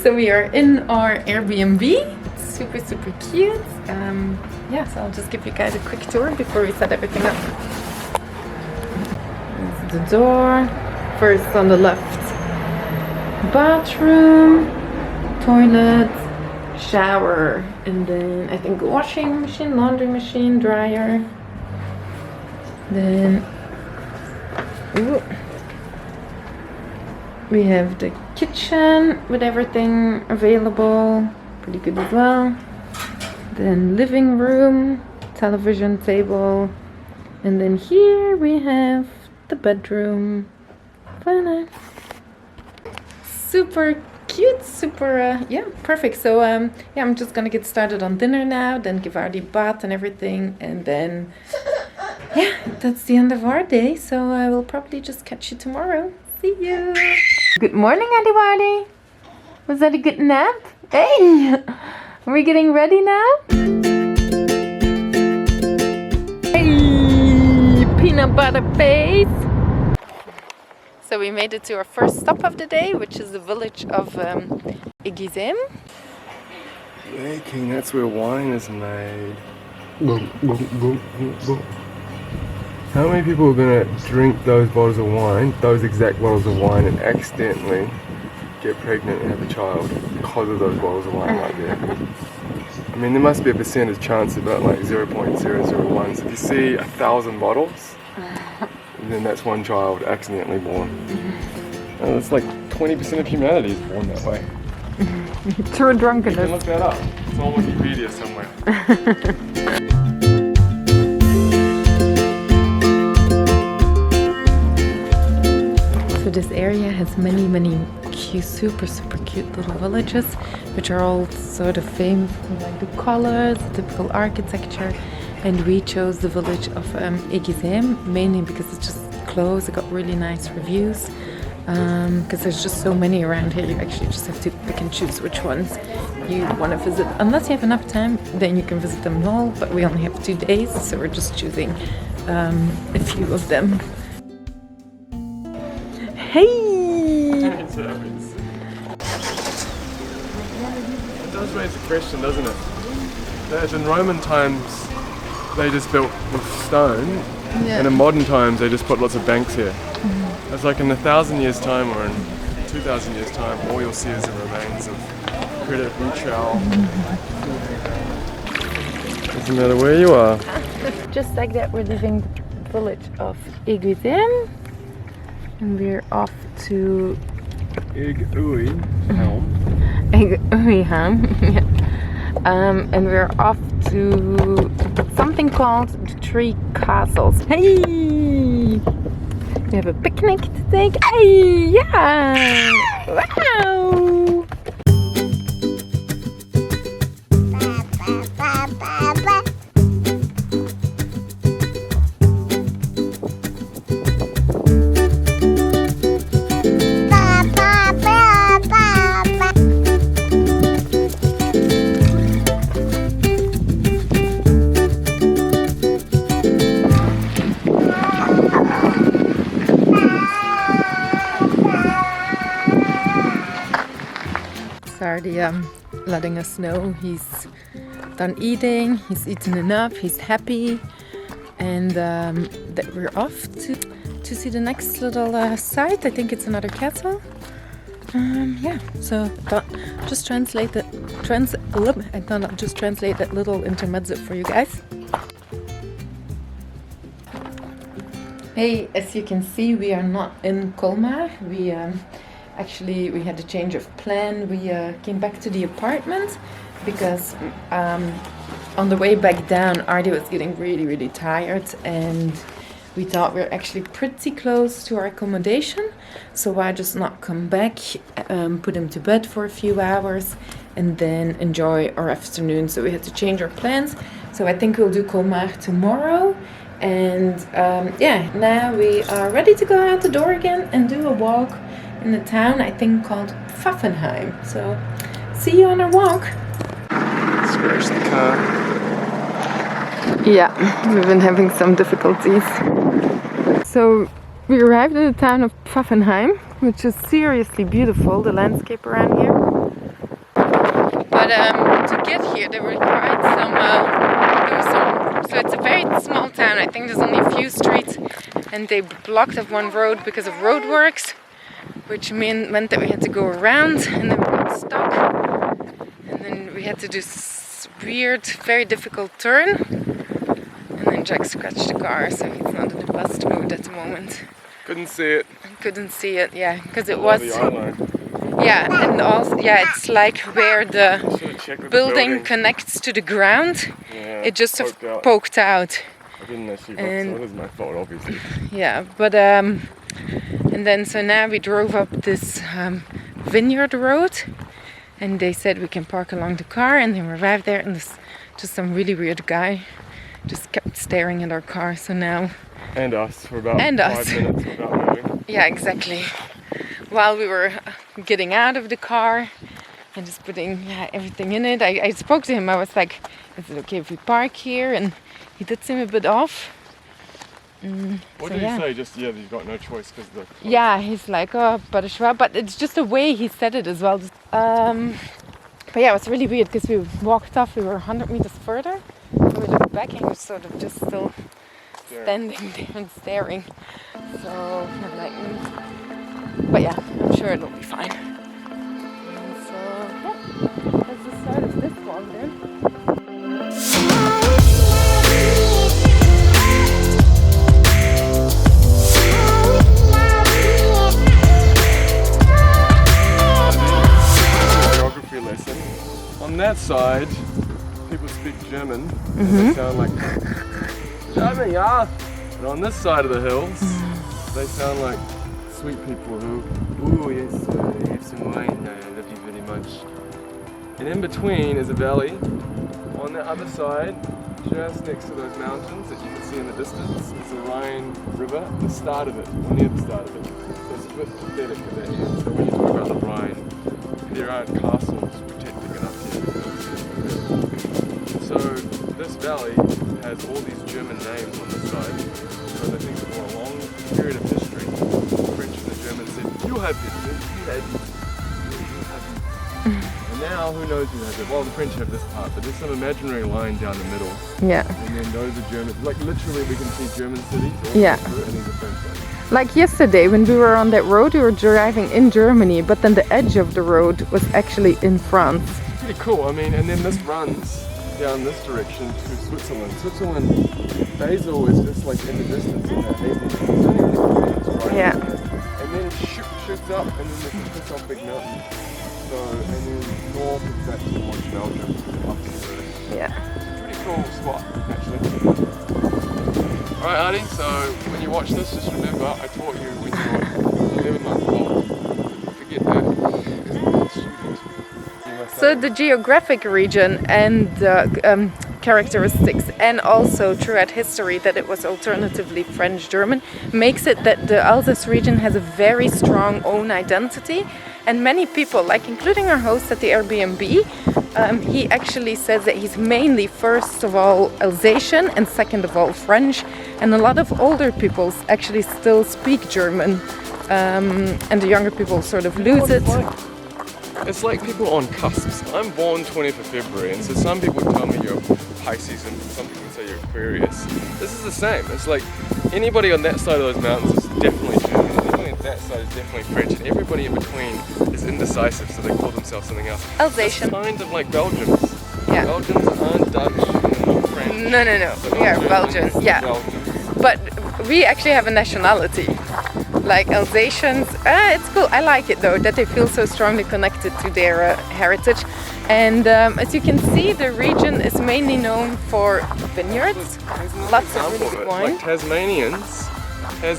So we are in our Airbnb. It's super cute. Yeah, so I'll just give you guys a quick tour before we set everything up. There's the door. First on the left, bathroom, toilet, shower, and then I think washing machine, laundry machine, dryer. Then we have the kitchen with everything available, pretty good as well. Then living room, television table, and then here we have the bedroom. Voila. Super cute, super yeah, perfect. So yeah, I'm just gonna get started on dinner now, then give Ardie a bath and everything, and then yeah, that's the end of our day. So I will probably just catch you tomorrow. See you. Good morning, Ardie. Was that a good nap? Hey, are we getting ready now? Hey, peanut butter face. So we made it to our first stop of the day, which is the village of Éguisheim. Baking, that's where wine is made. How many people are going to drink those bottles of wine, those exact bottles of wine, and accidentally get pregnant and have a child because of those bottles of wine right there? I mean, there must be a percentage chance about like 0.001. So if you see 1,000 bottles, then that's one child accidentally born. And it's like 20% of humanity is born that way. True drunkenness. You can look that up. It's on Wikipedia somewhere. So this area has many cute, super cute little villages, which are all sort of famous for like the colors, the typical architecture. And we chose the village of Éguisheim mainly because it's just close. It got really nice reviews. Because there's just so many around here, you actually just have to pick and choose which ones you want to visit. Unless you have enough time, then you can visit them all. But we only have 2 days, so we're just choosing a few of them. Hey! It does raise a question, doesn't it? That in Roman times, they just built with stone, yeah. And in modern times they just put lots of banks here. Mm-hmm. It's like in 1,000 years time or in 2,000 years time, all you'll see is the remains of Credit Mutual. Doesn't matter where you are. Just like that, we're leaving the village of Éguisheim, and we're off to Éguisheim. And we're off to something called the Three Castles. Hey! We have a picnic to take. Hey! Yeah! Wow! Ardie letting us know he's done eating, he's eaten enough, he's happy, and that we're off to see the next little site. I think it's another castle. Yeah, so just translate that. I thought I'll just translate that little intermezzo for you guys. Hey, as you can see, we are not in Colmar. Actually, we had a change of plan. We came back to the apartment because on the way back down, Ardie was getting really tired, and we thought we were actually pretty close to our accommodation. So why just not come back, put him to bed for a few hours, and then enjoy our afternoon. So we had to change our plans. So I think we'll do Colmar tomorrow. And yeah, now we are ready to go out the door again and do a walk in the town, I think called Pfaffenheim. So see you on our walk. Scratch the car. Yeah, we've been having some difficulties. So we arrived in the town of Pfaffenheim, which is seriously beautiful, the landscape around here. But to get here, there were quite some. So it's a very small town. I think there's only a few streets, and they blocked up one road because of roadworks, which meant that we had to go around, and then we got stuck, and then we had to do weird, very difficult turn, and then Jack scratched the car, so he's not in the best mood at the moment. Couldn't see it. Couldn't see it, yeah, because it was. The eye line. Yeah, and also, yeah, it's like where the building connects to the ground. Yeah, it just poked out. I didn't actually look, so it was my fault, obviously. Yeah, but and then so now we drove up this vineyard road, and they said we can park along the car, and then we arrived there, and this just some really weird guy just kept staring at our car. So now. And us for about 5 minutes without moving. Yeah, exactly. While we were getting out of the car and just putting everything in it, I spoke to him. I was like, is it okay if we park here? And he did seem a bit off. What did he say? Just, you've got no choice because the... Yeah, he's like, oh, but it's just the way he said it as well. But yeah, it was really weird because we walked off, we were 100 meters further. And we looked back and he was sort of just still standing there and staring. So I'm like, But yeah, I'm sure it'll be fine. And so yeah, that's the start of this vlog then. Geography lesson. On that side, people speak German. And they sound like German, yeah. And on this side of the hills, they sound like sweet people who, yes, you have some wine, I love you very much. And in between is a valley. On the other side, just next to those mountains that you can see in the distance, is the Rhine River, the start of it, or near the start of it. So it's a bit pathetic at that end. So when you talk about the Rhine, there aren't castles protecting it up here. So this valley has all these German names on the side. So they think for a long period of history, the French and the Germans said, you have it, you have it, you have it. And now, who knows who has it? Well, the French have this part, but there's some imaginary line down the middle. Yeah. And then those are German, like literally we can see German cities all through, and there's a French one. Like yesterday when we were on that road, we were driving in Germany, but then the edge of the road was actually in France. Pretty cool, I mean, and then this runs down this direction to Switzerland. Switzerland, Basel is just like in the distance in that hazy. Right? Yeah. And then it shoots up, and then there's this off big mountain. So, and then north is back towards Belgium, up to the... Yeah. Pretty cool spot, actually. Alright, Ardie, so when you watch this, just remember I taught you when you were 11 months old. Forget that. So the geographic region and the characteristics, and also throughout history that it was alternatively French-German, makes it that the Alsace region has a very strong own identity. And many people, like including our host at the Airbnb, he actually says that he's mainly, first of all, Alsatian and second of all, French. And a lot of older people actually still speak German, and the younger people sort of lose it. It's like people on cusps. I'm born 20th of February, and so some people tell me you're Pisces and some people say you're Aquarius. This is the same. It's like anybody on that side of those mountains is definitely German, anybody on that side is definitely French, and everybody in between is indecisive, so they call themselves something else. Alsatian. It's kind of like Belgians. Yeah. Belgians aren't Dutch and not French. No. We are Belgian. Yeah. But we actually have a nationality. Like Alsatians, it's cool. I like it though, that they feel so strongly connected to their heritage. And as you can see, the region is mainly known for vineyards. Lots of really good wine. Like Tasmanians, you're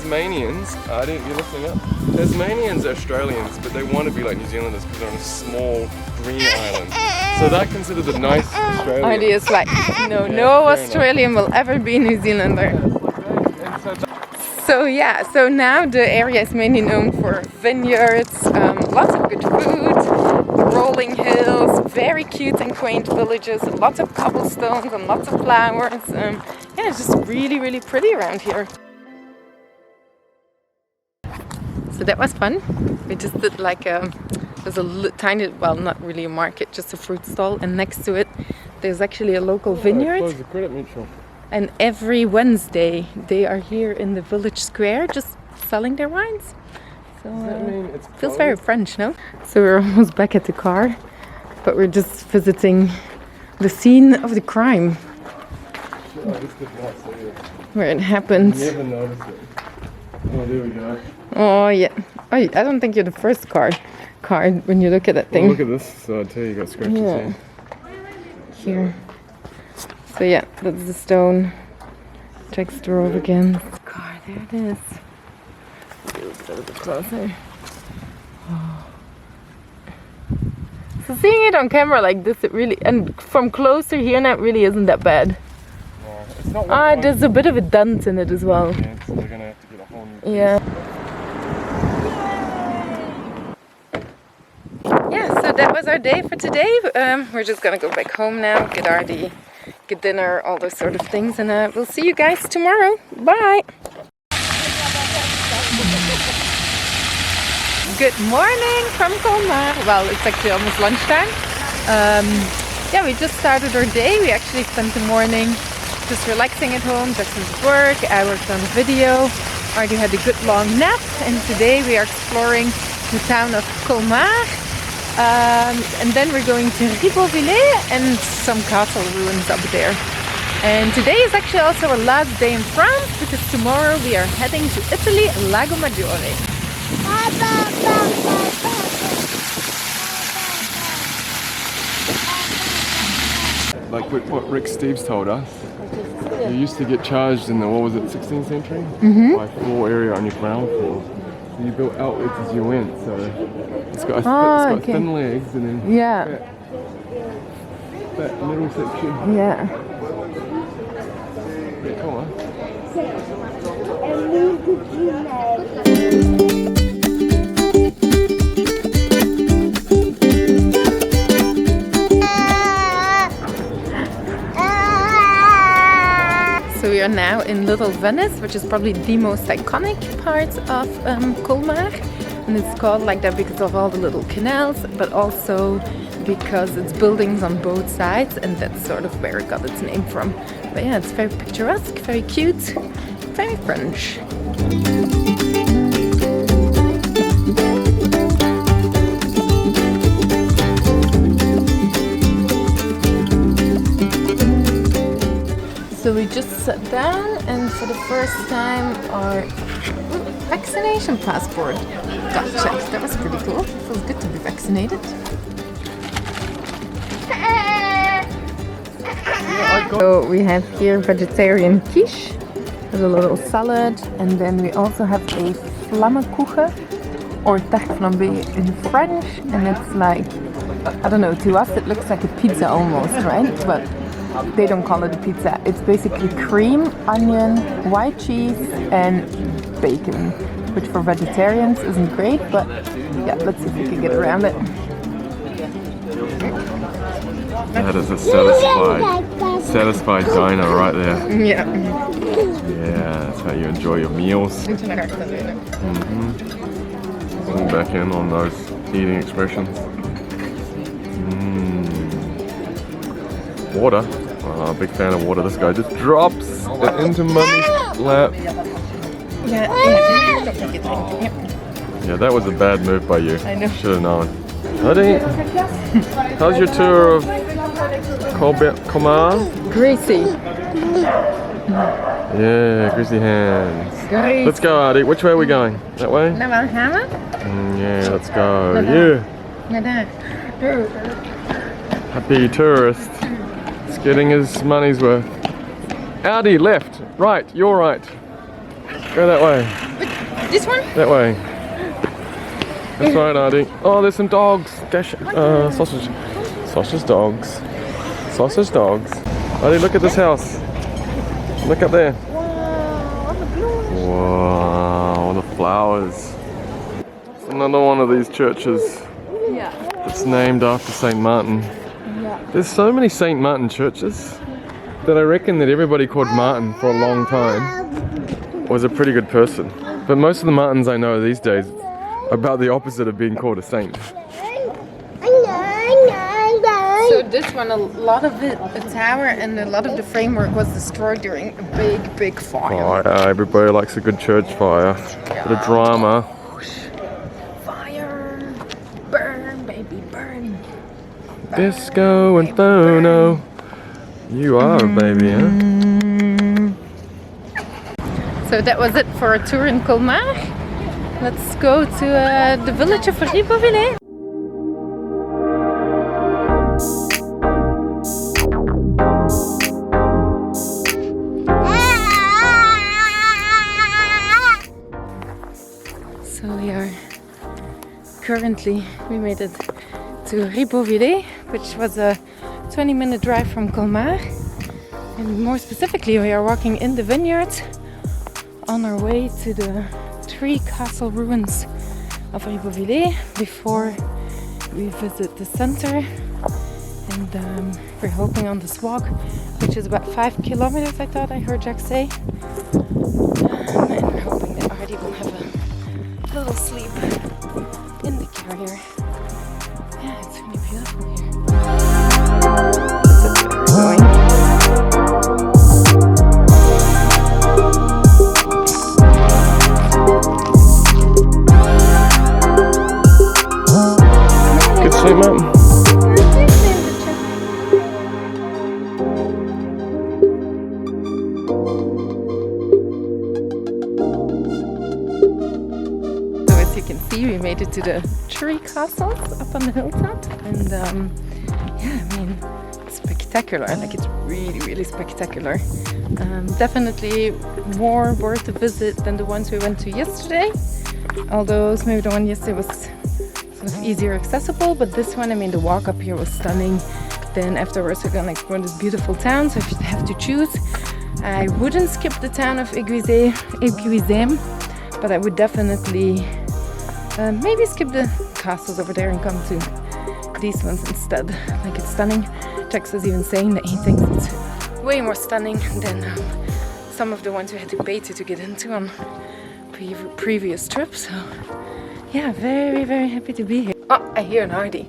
listening up? Tasmanians are Australians, but they want to be like New Zealanders because they're on a small green island. So they're considered a nice Australian. Ardie is like, no Australian will ever be New Zealander. So now the area is mainly known for vineyards, lots of good food, rolling hills, very cute and quaint villages, lots of cobblestones and lots of flowers. Yeah, it's just really, really pretty around here. So that was fun. We just did like a there's a tiny, well, not really a market, just a fruit stall, and next to it there's actually a local vineyard. Close the credit mutual. And every Wednesday they are here in the village square just selling their wines. So Does that mean it's feels very French, no? So we're almost back at the car, but we're just visiting the scene of the crime. Oh, this did not see it. Where it happened. Never noticed it. Oh, there we go. Oh yeah. Oh, I don't think you're the first card when you look at that thing. Oh, look at this side too. You got scratches Yeah. Here. So yeah, that's the stone. Checks the road again. The car, there it is. A little bit closer. Oh. So seeing it on camera like this, it really, and from closer here now, it really isn't that bad. No, it's not There's a bit of a dent in it as well. Yeah, so they're gonna have to get a whole new Yeah. Yeah, so that was our day for today. We're just gonna go back home now, get Ardie, get dinner, all those sort of things, and we'll see you guys tomorrow. Bye! Good morning from Colmar. Well, it's actually almost lunchtime. Yeah, we just started our day. We actually spent the morning just relaxing at home, just at work. I worked on a video. Ardie had a good long nap, and today we are exploring the town of Colmar. And then we're going to Ribeauvillé and some castle ruins up there. And today is actually also our last day in France, because tomorrow we are heading to Italy, Lago Maggiore. Like what Rick Steves told us, you used to get charged in the, what was it, 16th century? By floor area on your ground floor. So you built outwards as you went, so it's got thin legs and then that middle section. Yeah. Yeah, come on. So we are now in Little Venice, which is probably the most iconic part of Colmar. And it's called like that because of all the little canals, but also because it's buildings on both sides, and that's sort of where it got its name from. But yeah, it's very picturesque, very cute, very French. So we just sat down, and for the first time our vaccination passport got checked. That was pretty cool. Feels good to be vaccinated. So we have here vegetarian quiche with a little salad, and then we also have a flammekuchen or tarte flambée in French, and it's like, I don't know, to us it looks like a pizza almost, right? But they don't call it a pizza. It's basically cream, onion, white cheese and bacon, which for vegetarians isn't great, but yeah, let's see if we can get around it. That is a satisfied diner right there. Yeah. Yeah, that's how you enjoy your meals. Zoom back in on those eating expressions. Water. Oh, big fan of water. This guy just drops it into Mummy's lap. Yeah, that was a bad move by you. I know. Should have known. Ardie, how's your tour of Colmar? Greasy. Yeah, greasy hands. Greasy. Let's go, Ardie. Which way are we going? That way? Yeah, let's go. Yeah. Happy tourist. He's getting his money's worth. Ardie, left. Right. You're right. Go that way. This one? That way. That's right, Ardie. Oh, there's some dogs. Sausage. Sausage dogs. Sausage dogs. Ardie, look at this house. Look up there. Wow, the flowers. It's another one of these churches. It's named after St. Martin. There's so many St. Martin churches that I reckon that everybody called Martin for a long time was a pretty good person. But most of the Martins I know these days are about the opposite of being called a saint. this one, a lot of it, the tower and a lot of the framework was destroyed during a big fire. Everybody likes a good church fire. Yeah. Bit of drama. Fire! Burn, baby, burn! Disco and phono. You are a baby, huh? So that was it for a tour in Colmar. Let's go to the village of Ribeauvillé. So we made it to Ribeauvillé, which was a 20-minute drive from Colmar. And more specifically, we are walking in the vineyards on our way to the 3 castle ruins of Ribeauvillé before we visit the center. And we're hoping on this walk, which is about 5 kilometers, I thought I heard Jack say. And we're hoping that Ardie will have a little sleep in the carrier. Yeah, it's really beautiful here. That's where we're going. Good sleep, Mum. We made it to the 3 castles up on the hilltop, and yeah, I mean, it's spectacular. Like, it's really spectacular. Definitely more worth a visit than the ones we went to yesterday. Although maybe the one yesterday was sort of easier accessible, but this one, I mean, the walk up here was stunning. Then afterwards we're gonna explore this beautiful town. So if you have to choose, I wouldn't skip the town of Éguisheim, but I would definitely maybe skip the castles over there and come to these ones instead. Like, it's stunning. Jax was even saying that he thinks it's way more stunning than some of the ones we had to pay to get into on previous trips. So yeah, very happy to be here. Oh, I hear an Ardie.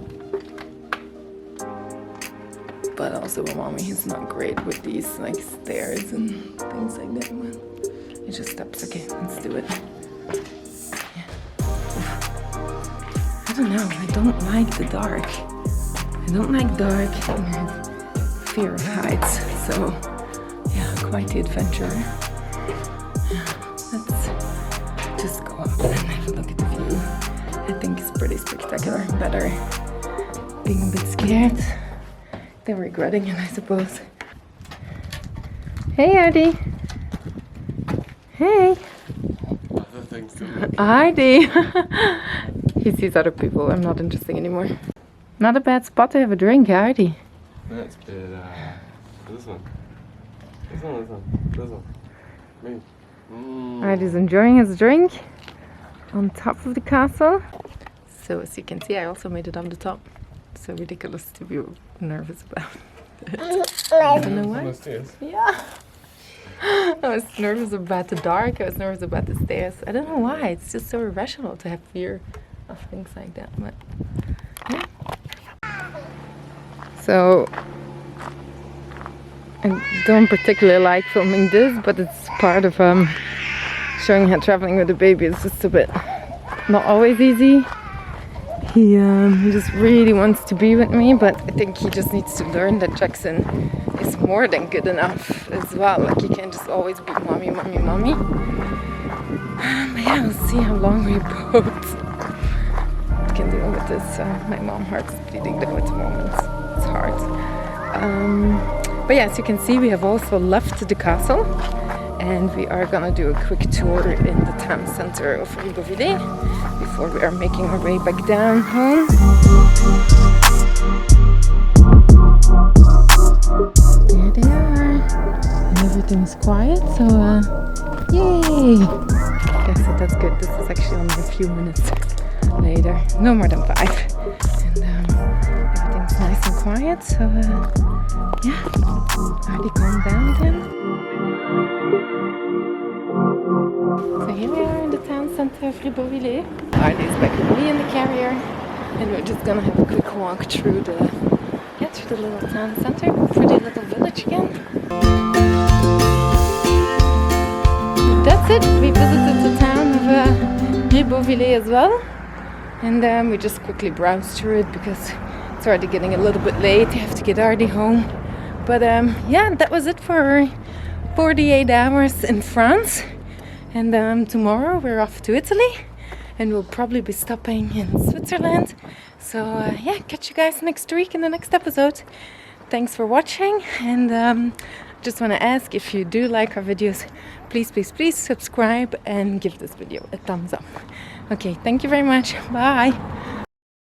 But also my mommy is not great with these like stairs and things like that. Well, it just stops. Okay, let's do it. I don't know, I don't like the dark. I don't like dark and I have fear of heights. So yeah, quite the adventure. Yeah, let's just go up and have a look at the view. I think it's pretty spectacular. Better being a bit scared than regretting it, I suppose. Hey, Ardie. Hey. Ardie. He sees other people. I'm not interesting anymore. Not a bad spot to have a drink, Ardie. That's better. This one. Me. Ardie's enjoying his drink on top of the castle. So as you can see, I also made it on the top. So ridiculous to be nervous about it. I don't know why. Yeah. I was nervous about the dark. I was nervous about the stairs. I don't know why. It's just so irrational to have fear of things like that. But yeah. So I don't particularly like filming this, but it's part of showing how traveling with a baby is just a bit not always easy. He just really wants to be with me, but I think he just needs to learn that Jackson is more than good enough as well. Like, he can't just always be mommy. But yeah, we'll see how long we both can deal with this. My mom's heart's bleeding though at the moment. It's hard. But yeah, as you can see, we have also left the castle. And we are gonna do a quick tour in the town center of Ribeauvillé before we are making our way back down home. There they are. And everything is quiet, so yay! Okay, so that's good. This is actually only a few minutes later. No more than 5. And everything's nice and quiet, so yeah. Ardie calmed down again. So here we are in the town center of Ribeauvillé. Ardie is back with me in the carrier, and we're just gonna have a quick walk through the yeah, through the little town center. Pretty little village again. That's it. We visited the town of Ribeauvillé as well. And we just quickly browsed through it because it's already getting a little bit late. I have to get Ardie home. But yeah, that was it for 48 hours in France. And tomorrow we're off to Italy. And we'll probably be stopping in Switzerland. So yeah, catch you guys next week in the next episode. Thanks for watching. And just want to ask, if you do like our videos, please subscribe and give this video a thumbs up. Okay, thank you very much. Bye.